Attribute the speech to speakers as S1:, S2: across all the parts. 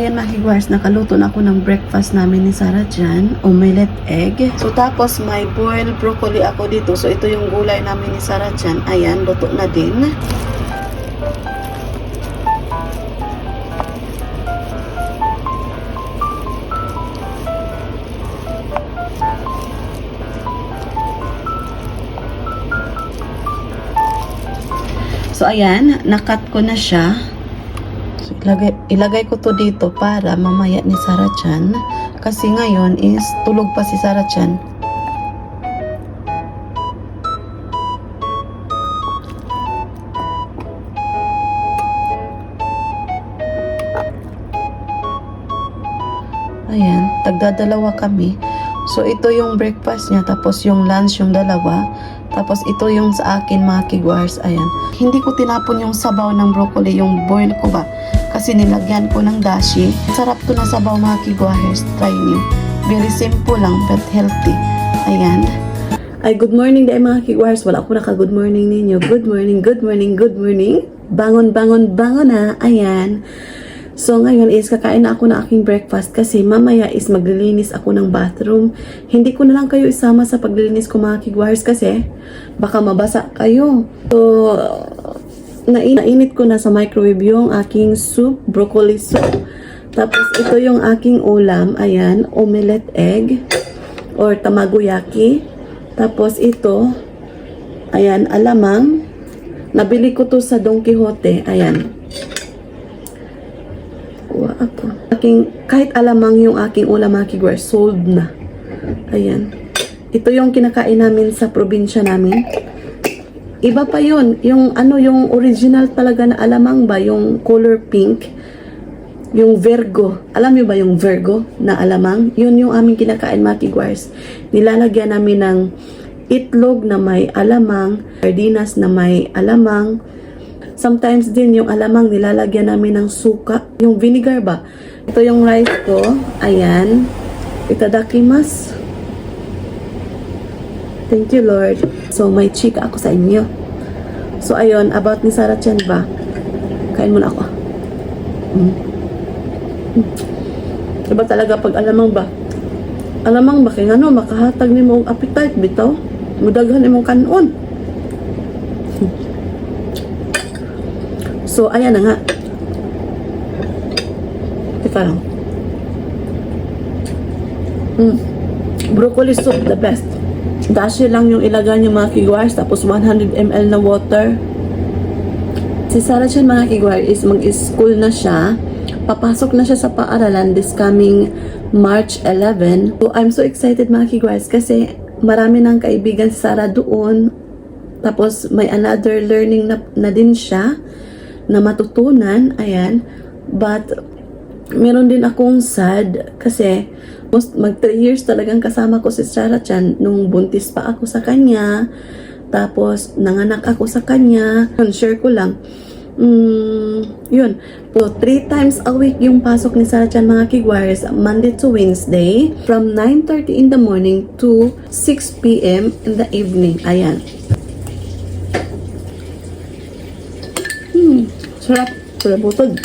S1: ayan mga kigwars, nakaluto na ako ng breakfast namin ni Sarah dyan. Omelette egg. So tapos may boiled broccoli ako dito. So ito yung gulay namin ni Sarah dyan. Ayan, luto na din. So ayan, nakat ko na siya. So, ilagay ko to dito para mamaya ni Sarah Chan. Kasi ngayon is tulog pa si Sarah Chan. Ayan, tagdadalawa kami. So ito yung breakfast niya, tapos yung lunch yung dalawa. Tapos ito yung sa akin mga kigwars, ayan. Hindi ko tinapon yung sabaw ng broccoli, yung boil ko ba. Kasi nilagyan ko ng dashi. Sarap to na sabaw mga kigwars, try nyo. Very simple lang but healthy. Ayan. Ay, good morning dahil mga kigwars. Wala ako naka-good morning ninyo. Good morning, good morning, good morning. Bangon, bangon, bangon na. Ayan. So, ngayon is kakain na ako ng aking breakfast kasi mamaya is maglilinis ako ng bathroom. Hindi ko na lang kayo isama sa paglilinis ko mga kigwars kasi baka mabasa kayo. So, nainit ko na sa microwave yung aking soup, broccoli soup. Tapos, ito yung aking ulam. Ayan, omelette egg or tamagoyaki. Tapos, ito, ayan, alamang. Nabili ko to sa Don Quixote. Ayan. Ako. Kahit alamang yung aking ulam mga kigwars, sold na. Ayan. Ito yung kinakain namin sa probinsya namin. Iba pa yun. Yung ano, yung original talaga na alamang ba? Yung color pink. Yung Virgo. Alam niyo ba yung Virgo na alamang? Yun yung aming kinakain mga kigwars. Nilalagyan namin ng itlog na may alamang, sardinas na may alamang. Sometimes din yung alamang nilalagyan namin ng suka. Yung vinegar ba? Ito yung rice ko. Ayan. Itadakimasu. Thank you, Lord. So, may chika ako sa inyo. So, ayun. About ni Sarah Chan ba? Kain muna ako. Diba talaga pag alamang ba? Alamang ba? Kaya ano, makahatag ni mong appetite, bitaw. Mudaghan ni mong kanon. So, ayan na nga. Teka lang. Broccoli soup, the best. Dashi lang yung ilagay nyo mga kigwars, tapos 100 ml na water. Si Sarah Chan mga kigwars is mag-school na siya. Papasok na siya sa paaralan this coming March 11. So, I'm so excited mga kigwars kasi marami ng kaibigan si Sarah doon. Tapos, may another learning na din siya na matutunan, ayan. But, meron din akong sad kasi mag 3 years talagang kasama ko si Sarah Chan nung buntis pa ako sa kanya. Tapos, nanganak ako sa kanya. Share ko lang. Yun. So, 3 times a week yung pasok ni Sarah Chan mga kigwars, Monday to Wednesday, from 9:30 in the morning to 6 p.m. in the evening. Ayan. Sarap. Sarap butod.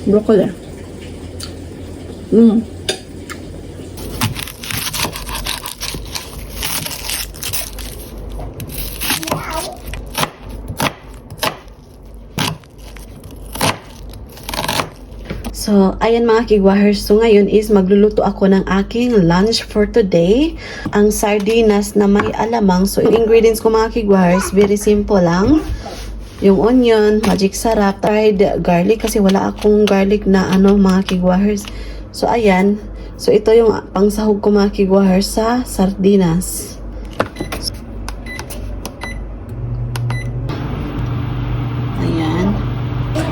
S1: Broccoli. So, ayan mga kigwahers. So, ngayon is magluluto ako ng aking lunch for today. Ang sardinas na may alamang. So, ingredients ko mga kigwahers, very simple lang. Yung onion, magic sarap, fried garlic kasi wala akong garlic na mga kigwahers. So, ayan. So, ito yung pangsahog ko mga kigwahers sa sardinas. Ayan.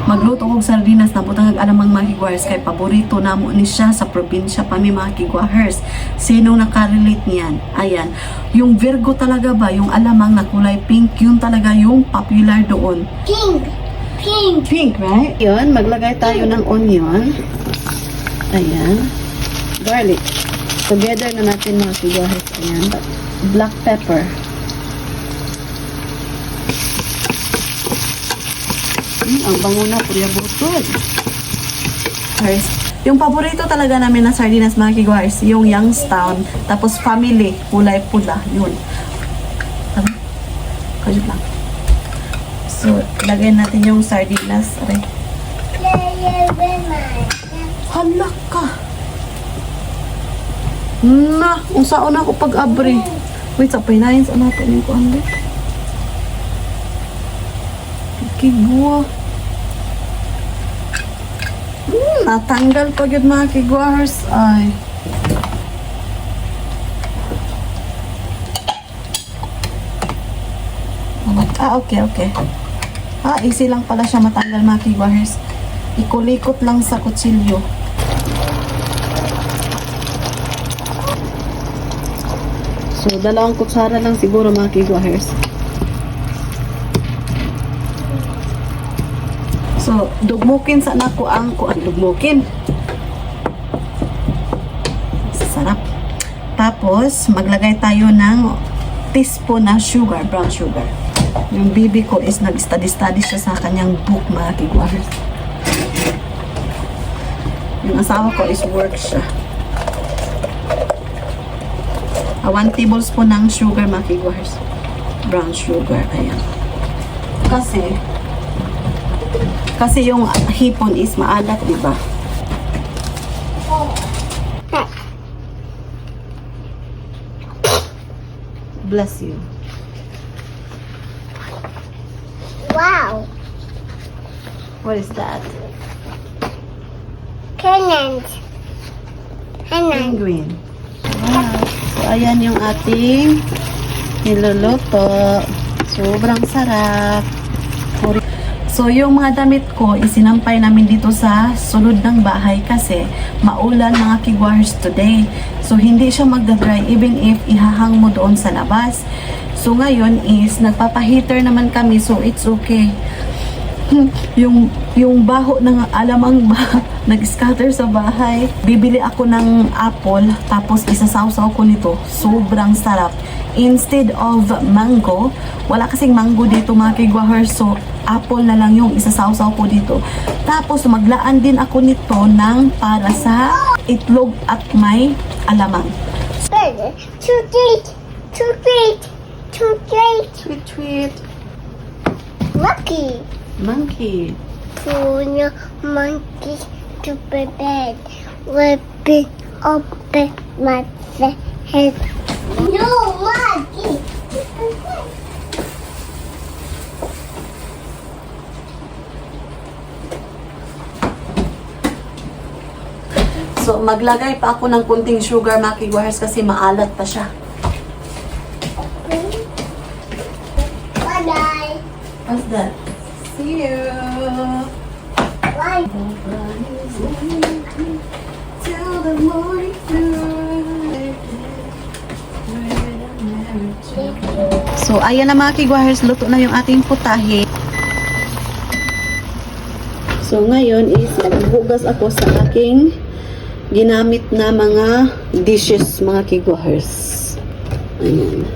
S1: Magluto kong sardinas na butang alamang mga kigwahers kay paborito namo ni siya sa probinsya pa mi mga kigwahers. Sinong nakarelate niyan? Ayan. Yung Virgo talaga ba? Yung alamang na kulay pink, yun talaga yung popular doon.
S2: Pink. Pink.
S1: Pink, right? Yun, maglagay tayo ng onion. Ayan. Garlic. Together na natin mga kigwahers. Ayan. Black pepper. Ang bango na, purya butod. kigwahers. Yung paborito talaga namin na sardinas mga kigwahers, yung Youngstown, tapos family, kulay pula, yun. Ano? Kajut lang. So, lagay natin yung sardinas. Aray. Hala ka! Na, kung saan ako pag-abri. Wait, sa pinahin sa natin yung kuande. Kigwa. Natanggal pa yun mga kigwahers. Ay. Okay. Easy lang pala siya matanggal mga kigwahers. Ikulikot lang sa kutsilyo. So, 2 kutsara lang siguro mga kigwahers. So, dugmukin sa nako ang dugmukin. Sarap. Tapos, maglagay tayo ng teaspoon na sugar, brown sugar. Yung bibi ko is nag-study siya sa kanyang book, mga kigwahers. Yung asawa ko is work siya. 1 tablespoon ng sugar, mga kigwahers. Brown sugar, ayan. Kasi yung hipon is maalat, di ba? Bless you.
S2: Wow.
S1: What is that?
S2: Cannons.
S1: Penguin. Wow. So, ayan yung ating niluluto. Sobrang sarap. So, yung mga damit ko, isinampay namin dito sa sulod ng bahay kasi maulan mga kigwahers today. So, hindi siya magdadry even if ihahang mo doon sa labas. So, ngayon is nagpapaheater naman kami, so it's okay. Yung baho ng alamang nag-scatter sa bahay. Bibili ako ng apple, tapos isasawsaw ko nito. Sobrang sarap. Instead of mango, wala kasing mango dito mga kigwahers, so apple na lang yung isasawsaw ko dito. Tapos maglaan din ako nito ng para sa itlog at may alamang.
S2: Tweet.
S1: Tweet, tweet.
S2: Lucky.
S1: Monkey.
S2: Punya monkey to bed. Whipping up my head. No monkey.
S1: So, maglagay pa ako ng kunting sugar mga kigwahers kasi maalat pa siya.
S2: Bye-bye.
S1: What's that? See you!
S2: Bye.
S1: Till the morning So, ayan na mga kigwahers, luto na yung ating putahe. So, ngayon is naghugas ako sa aking ginamit na mga dishes, mga kigwahers. Ayan.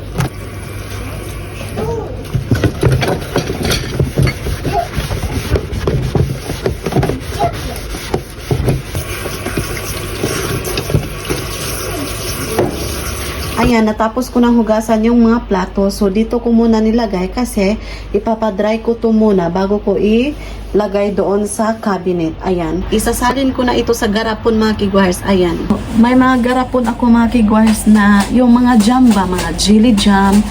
S1: Ayan, natapos ko nang hugasan yung mga plato. So, dito ko muna nilagay kasi ipapadry ko to muna bago ko ilagay doon sa cabinet. Ayan. Isasalin ko na ito sa garapon mga kigwahers. Ayan. May mga garapon ako mga kigwahers na yung mga jam ba, mga jelly jam,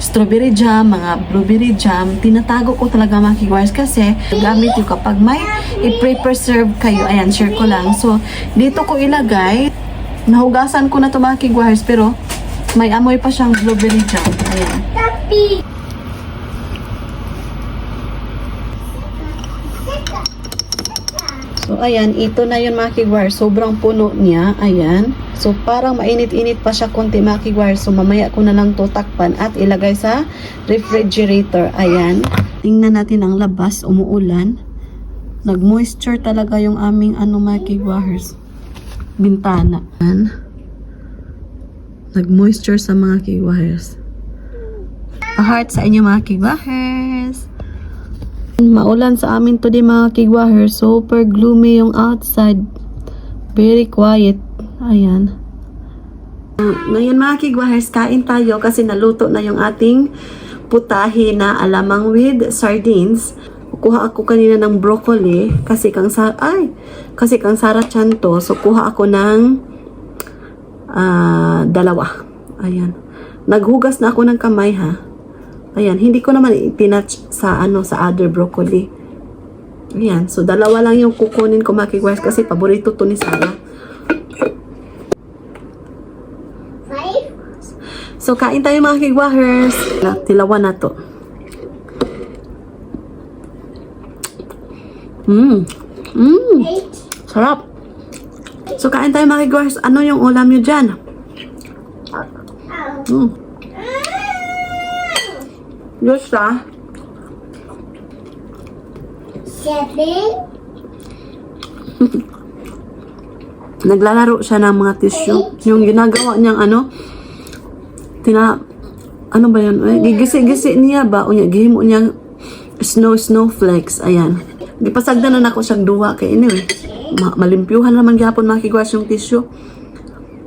S1: strawberry jam, mga blueberry jam. Tinatago ko talaga mga kigwahers kasi gamit yung kapag may i-preserve kayo. Ayan, share ko lang. So, dito ko ilagay. Nahugasan ko na ito mga kigwahers pero may amoy pa siyang blueberry jam. Ayan.
S2: Tapi.
S1: So, ayan. Ito na yun mga kigwahers. Sobrang puno niya. Ayan. So, parang mainit-init pa siya konti mga kigwahers. So, mamaya ko na lang to takpan at ilagay sa refrigerator. Ayan. Tingnan natin ang labas. Umuulan. Nag-moisture talaga yung aming mga kigwahers. Bintana. Nag-moisture sa mga kigwahers. A heart sa inyo mga kigwahers. Maulan sa amin today mga kigwaher. Super gloomy yung outside. Very quiet. Ayan. Ngayon mga kigwahers, kain tayo kasi naluto na yung ating putahe na alamang with sardines. Kuha ako kanina ng broccoli kasi kang Sarah Chan to. So kuha ako ng dalawa. Ayan. Naghugas na ako ng kamay ha. Ayan, hindi ko naman itinouch sa sa other broccoli. Ayan, so dalawa lang yung kukunin ko mga kigwahers kasi paborito to ni Sarah. So kain tayo mga kigwahers. Tilawan na to. Sarap. So kain tayo mga kigwahers. Ano yung ulam nyo dyan? Diyos ah.
S2: 7.
S1: Naglalaro siya ng mga tissue. Yung ginagawa niyang ano ba yan? Gigisi-gisi niya ba? O niya, gihimo niyang snowflakes. Ayan. Gipasagdan na ako siyang duwa. Kaya anyway, malimpyuhan naman gihapon mga kigwas yung tissue.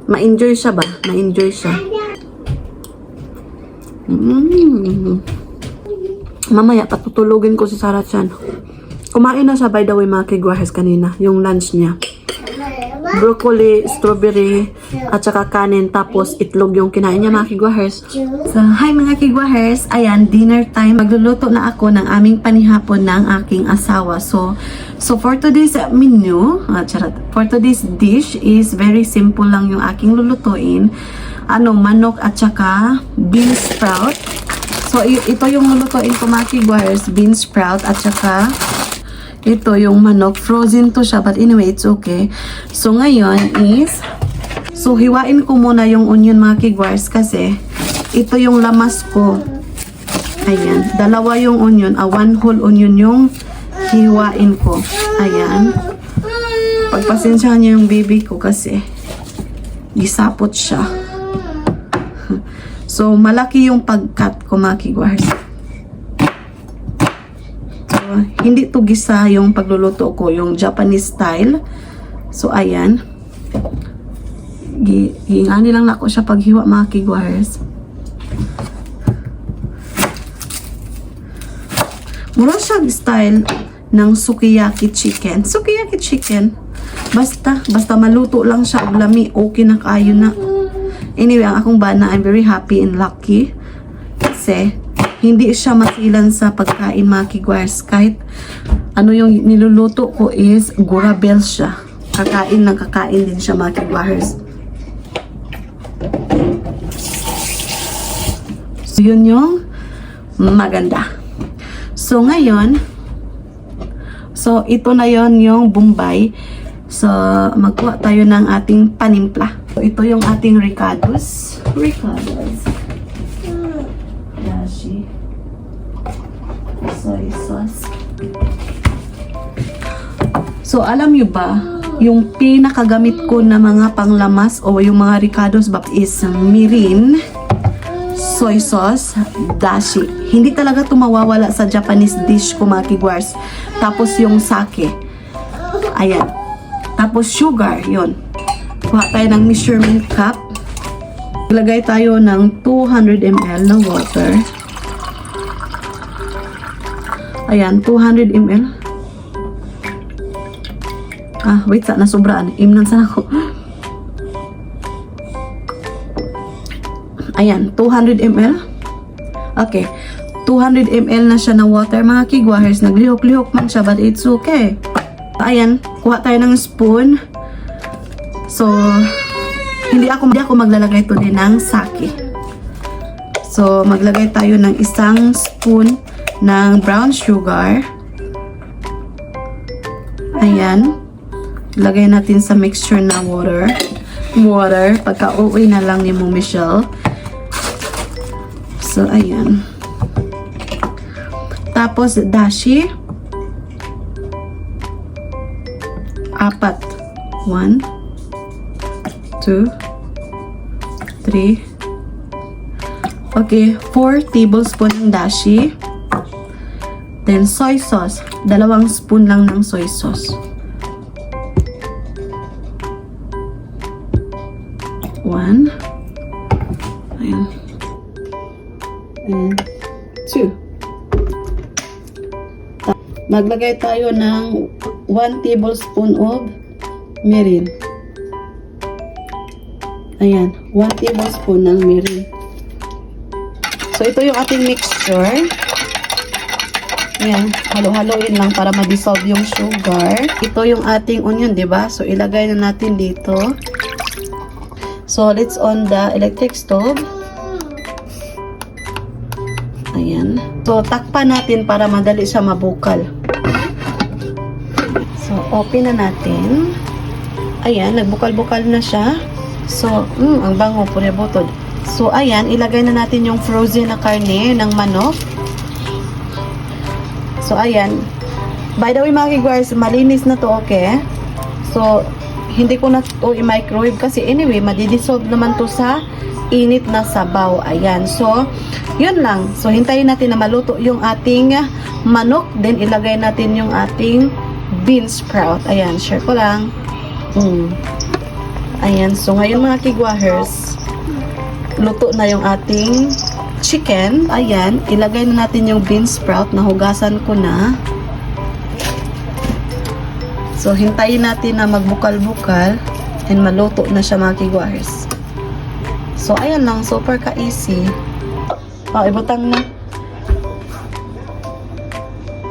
S1: Ma-enjoy siya ba? Ma-enjoy siya. Mamaya, patutulugin ko si Sarah Chan. Kumain na siya, by the way, mga kigwahes kanina. Yung lunch niya. Broccoli, strawberry, at saka kanin. Tapos, itlog yung kinain niya, mga kigwahes. So, hi mga kigwahes. Ayan, dinner time. Magluluto na ako ng aming panihapon ng aking asawa. So for today's menu, for today's dish is very simple lang yung aking lulutuin. Manok at saka bean sprout. So, ito yung lulutuin ko mga kigwares, bean sprout at saka ito yung manok. Frozen to siya, but anyway, it's okay. So, ngayon is, hiwain ko muna yung onion mga kigwares kasi ito yung lamas ko. Ayan, dalawa yung onion, one whole onion yung hiwain ko. Ayan. Pagpasensyahan niyo yung baby ko kasi gisapot siya. So, malaki yung pag-cut ko mga kigwares. So, hindi to gisa yung pagluluto ko, yung Japanese style. So, ayan. Hingani lang ako siya paghiwa mga kigwares. Mura siya style ng sukiyaki chicken. Sukiyaki chicken. Basta maluto lang siya og lami, okay na kayo na. Anyway, ang akong bana, I'm very happy and lucky kasi hindi siya masilan sa pagkain mga kigwares. Kahit yung niluluto ko is gurabel siya. Kakain din siya mga kigwares. So, yun yung maganda. So, ngayon, ito na yon yung Bombay. So, magkuha tayo ng ating panimpla. So, ito yung ating ricados. Dashi. Soy sauce. So, alam nyo ba, yung pinakagamit ko na mga panglamas o yung mga ricados is mirin, soy sauce, dashi. Hindi talaga ito mawawala sa Japanese dish ko mga kigwars. Tapos yung sake. Ayan. Tapos sugar, yon. Kuha tayo ng measurement cup. Ilagay tayo ng 200 ml ng water. Ayan, 200 ml. Wait, nasubraan. Imnan sana ako. Ayan, 200 ml. Okay. 200 ml na siya ng water. Mga kigwahers, naglihok-lihok man siya, but it's okay. Ayan, kuha tayo ng spoon. So, hindi ako maglalagay ito din ng sake. So, maglagay tayo ng isang spoon ng brown sugar. Ayan. Lagay natin sa mixture na water. Pagka-uwi na lang ni Mo Michelle. So, ayan. Tapos, dashi. 4. 1, 2, 3. Okay, 4 tablespoon ng dashi. Then, soy sauce. 2 spoon lang ng soy sauce. 1. Ayan. And 2. Maglagay tayo ng 1 tablespoon of mirin. Ayan, 1 tablespoon ng mirin. So, ito yung ating mixture. Ayan, halo-haloin lang para ma-dissolve yung sugar. Ito yung ating onion, diba? So, ilagay na natin dito. So, let's on the electric stove. Ayan. So, takpan natin para madali siya mabukal. So, open na natin. Ayan, nagbukal-bukal na siya. So, ang bango, pure butod. So, ayan, ilagay na natin yung frozen na karne ng manok. So, ayan. By the way, mga kigwars, malinis na to, okay? So, hindi ko na to i-microwave kasi anyway, madidissolve naman to sa init na sabaw. Ayan. So, yun lang. So, hintayin natin na maluto yung ating manok. Then, ilagay natin yung ating bean sprout. Ayan. Share ko lang. Ayan. So, ngayon mga kigwahers, luto na yung ating chicken. Ayan. Ilagay na natin yung bean sprout na hugasan ko na. So, hintayin natin na magbukal-bukal and maluto na siya mga kigwahers. So, ayan lang. Super ka-easy. Ibutang na.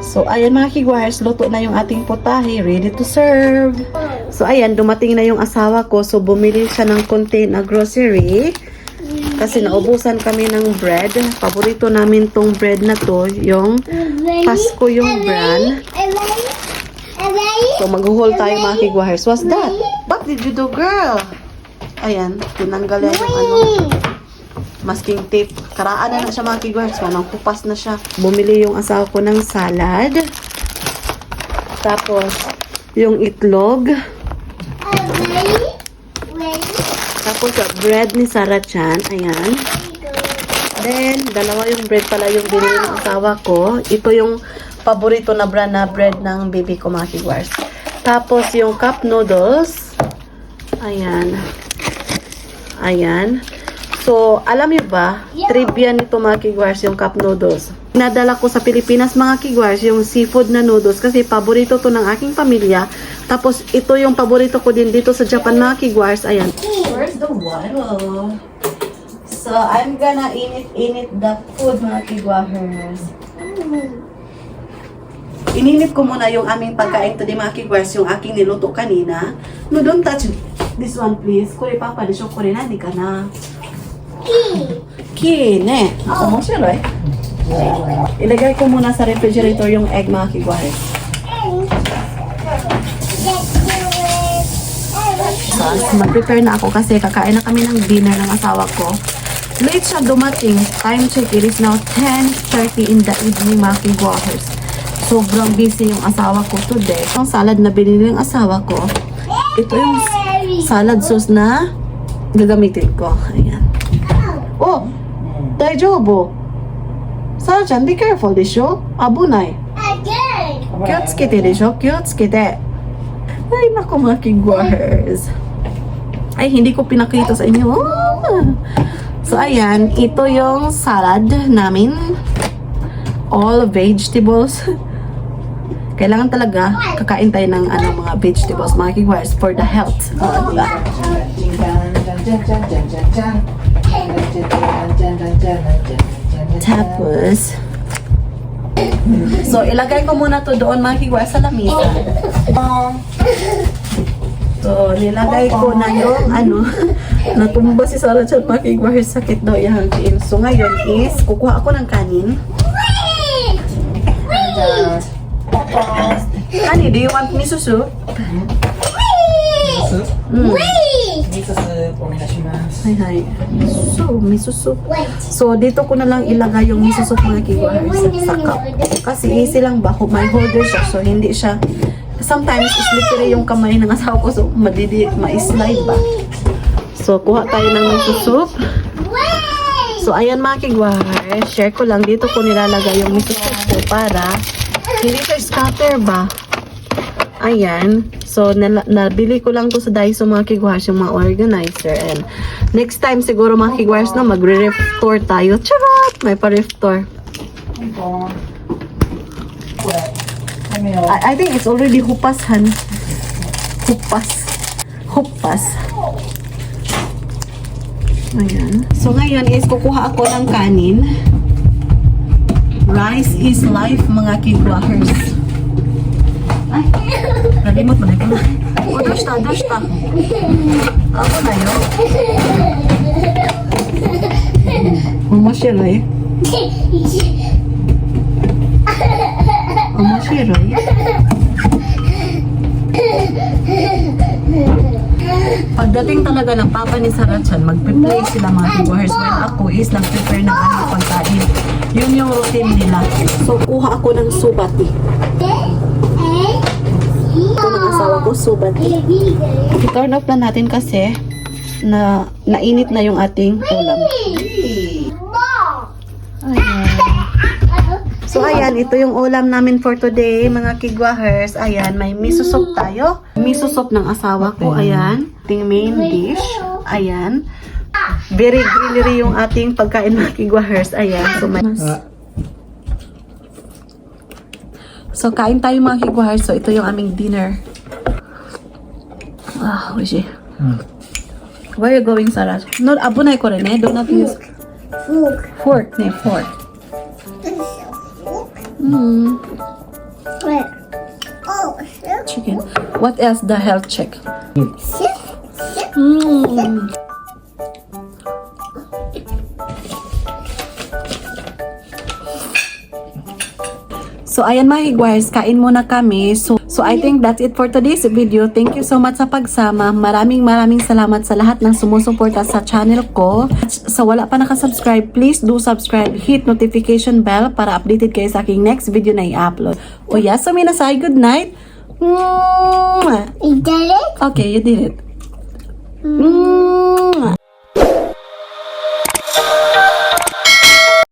S1: So, ayan mga kigwahers. Luto na yung ating potahe. Ready to serve. So, ayan. Dumating na yung asawa ko. So, bumili siya ng konti na grocery. Kasi naubusan kami ng bread. Paborito namin tong bread na to. Yung Pasko yung brand. So, mag-haul tayo mga kigwahers. What's that? What did you do, girl? Ayan, tinanggal yan yung masking tape. Karaan na siya mga kigwahers. Walang kupas na siya. Bumili yung asawa ko ng salad. Tapos, yung itlog. Tapos, bread ni Sarah Chan. Ayan. Then, 2 yung bread pala yung binili ng asawa ko. Ito yung paborito na brand na bread ng baby ko mga kigwars. Tapos yung cup noodles. Ayan. Ayan. So, alam niyo ba, trivia nito mga kigwars yung cup noodles. Nadala ko sa Pilipinas mga kigwars yung seafood na noodles kasi paborito to ng aking pamilya. Tapos ito yung paborito ko din dito sa Japan mga kigwars. Ayan. Where's the water? So, I'm gonna init the food mga kigwars. Ininit ko muna yung aming pagkain today mga kigwars, yung aking niluto kanina. No, don't touch this one please. Kore papa, di siya kore na, di ka na. Ki, ne. Ako mo siya, right? Ilagay ko muna sa refrigerator yung egg mga kigwars. So, mag-prepare na ako kasi kakain na kami ng dinner ng asawa ko. Late siya dumating. Time check, it is now 10:30 in the evening mga kigwars. Sobrang busy yung asawa ko today. Yung salad na binili ng asawa ko, ito yung salad sauce na gagamitin ko. Ayan. Oh! Daijoubu! Sarah-chan, be careful desho. Abunay. Kiyotsuke desho. Kiyotsuke. Ay, naku mga kigwars. Ay, hindi ko pinakita sa inyo. So, ayan. Ito yung salad namin. All vegetables. Kailangan talaga kakain tayo ng mga vegetables, mga kigwars, for the health. Diba? Tapos, so, ilagay ko muna to doon, mga kigwars, sa lamisa. So, nilagay ko na yung natumba si Sarah Chan, mga kigwars, sakit daw yung tiil. So, ngayon is, kukuha ako ng kanin. Honey, do you want miso soup?
S3: Miso soup, onegaishimasu.
S1: Hi. So, miso soup. So, dito ko na lang ilagay yung miso soup mga kigwars sa cup. Kasi easy lang ba? May holder siya. So, hindi siya. Sometimes, slippery yung kamay ng asawa ko. So, ma-slide ba? So, kuha tayo ng miso soup. So, ayan mga kigwars. Share ko lang. Dito ko nilalagay yung miso soup ko para Hindi siya scatter ba? Ayan. So, nabili ko lang to sa Daiso mga kigwars, yung mga organizer. And next time siguro mga kigwars na magre-ref tour tayo. Charot! May pa-ref tour.
S3: Ito. Wet. Ano yun?
S1: I think it's already hupas, han. Hupas. Ayan. So, ngayon is kukuha ako ng kanin. Rice is life, mga kigwars. Ay, nalimot mo na ito. O, dash ta. Ako na yun. Umashiroy. Pagdating talaga ng papa ni Sarachan, magpe-play sila mga kigwars. When ako is nag-prepare ng aming pagkain. Yun yung routine nila. So, kuha ako ng subati. Ito ng asawa ko, subati. I-turn off na natin kasi na nainit na yung ating ulam. Ayan. So, ayan, ito yung ulam namin for today, mga kigwahers. Ayan, may miso soup tayo. Miso soup ng asawa ko, ayan. Ating main dish. Ayan. Very grillery yung ating pagkain, mga kigwahers. Ayan. So, kain tayo, mga kigwahers. So, ito yung aming dinner. Uji. Where are you going, Sarah? No, abunay ko rin eh. Do not use fork. Fork. Chicken. What else? The health check. So, ayan mga higwires, kain muna kami. So I think that's it for today's video. Thank you so much sa pagsama. Maraming salamat sa lahat ng sumusuporta sa channel ko. Sa wala pa nakasubscribe, please do subscribe. Hit notification bell para updated kayo sa aking next video na i-upload. O yes, minasay, good night.
S2: You did it?
S1: Okay, you did it.